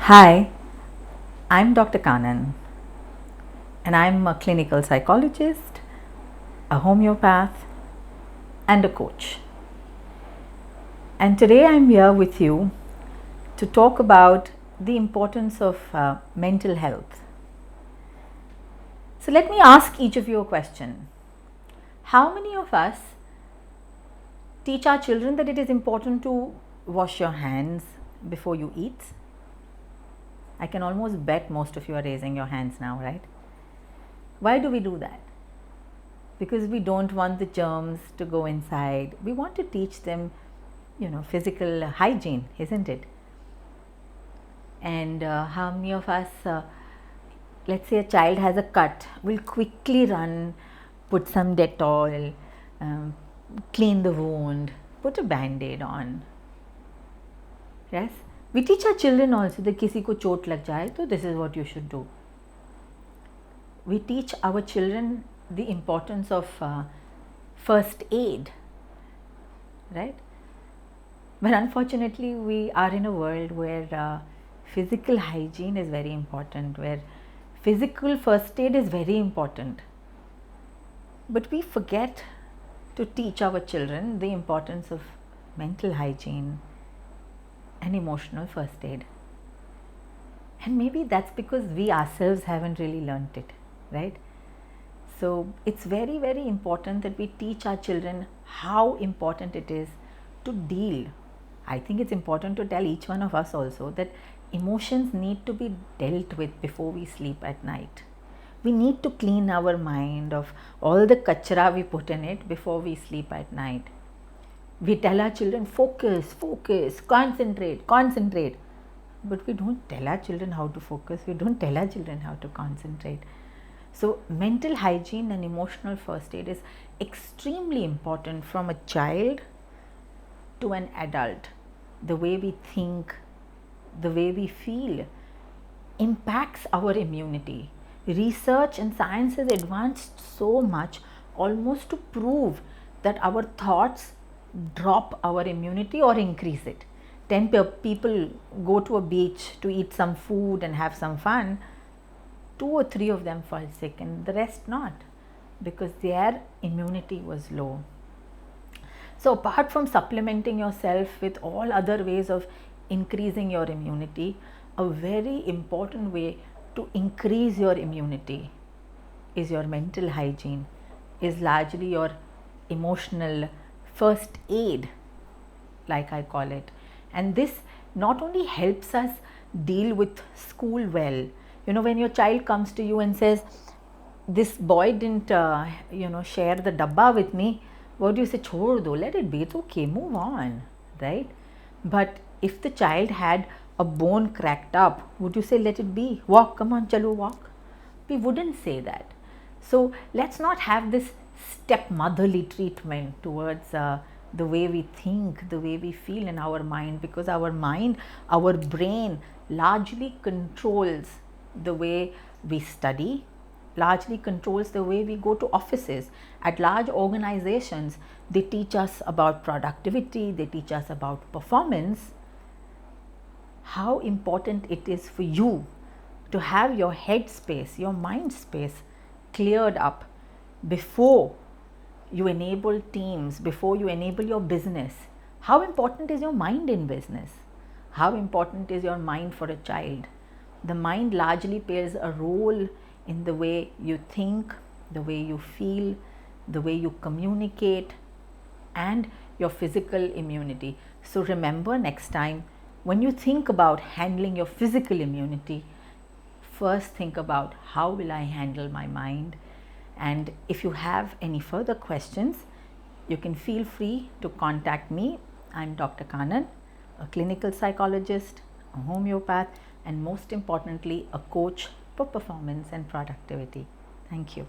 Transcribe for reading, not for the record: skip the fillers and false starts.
Hi, I'm Dr. Kanan, and I'm a clinical psychologist, a homeopath, and a coach. And today I'm here with you to talk about the importance of mental health. So let me ask each of you a question. How many of us teach our children that it is important to wash your hands before you eat? I can almost bet most of you are raising your hands now, right? Why do we do that? Because we don't want the germs to go inside. We want to teach them, physical hygiene, isn't it? And how many of us, let's say a child has a cut, will quickly run, put some Dettol, um, clean the wound, put a band-aid on. Yes, we teach our children also that किसी को चोट लग जाए तो this is what you should do. We teach our children the importance of first aid, right? But unfortunately, we are in a world where physical hygiene is very important, where physical first aid is very important. But we forget to teach our children the importance of mental hygiene and emotional first aid. And maybe that's because we ourselves haven't really learnt it, right? So it's very, very important that we teach our children how important it is to deal. I think it's important to tell each one of us also that emotions need to be dealt with before we sleep at night. We need to clean our mind of all the kachra we put in it before we sleep at night. We tell our children, focus, focus, concentrate, concentrate. But we don't tell our children how to focus, we don't tell our children how to concentrate. So, mental hygiene and emotional first aid is extremely important from a child to an adult. The way we think, the way we feel impacts our immunity. Research and science has advanced so much almost to prove that our thoughts drop our immunity or increase it. 10 people go to a beach to eat some food and have some fun. 2 or 3 of them fall sick and the rest not, because their immunity was low. So apart from supplementing yourself with all other ways of increasing your immunity, a very important way to increase your immunity is your mental hygiene, is largely your emotional first aid, like I call it. And this not only helps us deal with school well. When your child comes to you and says, this boy didn't share the dabba with me, what do you say? Chhod do, let it be, it's okay, move on, right? But if the child had a bone cracked up, would you say let it be, walk, come on, chalo, walk? We wouldn't say that. So let's not have this stepmotherly treatment towards the way we think, the way we feel in our mind, because our mind, our brain largely controls the way we study, largely controls the way we go to offices. At large organizations, they teach us about productivity, they teach us about performance. How important it is for you to have your head space, your mind space cleared up before you enable teams, before you enable your business. How important is your mind in business? How important is your mind for a child? The mind largely plays a role in the way you think, the way you feel, the way you communicate, and your physical immunity. So remember, next time when you think about handling your physical immunity, first think about how will I handle my mind. And if you have any further questions, you can feel free to contact me. I'm Dr. Kanan, a clinical psychologist, a homeopath, and most importantly, a coach for performance and productivity. Thank you.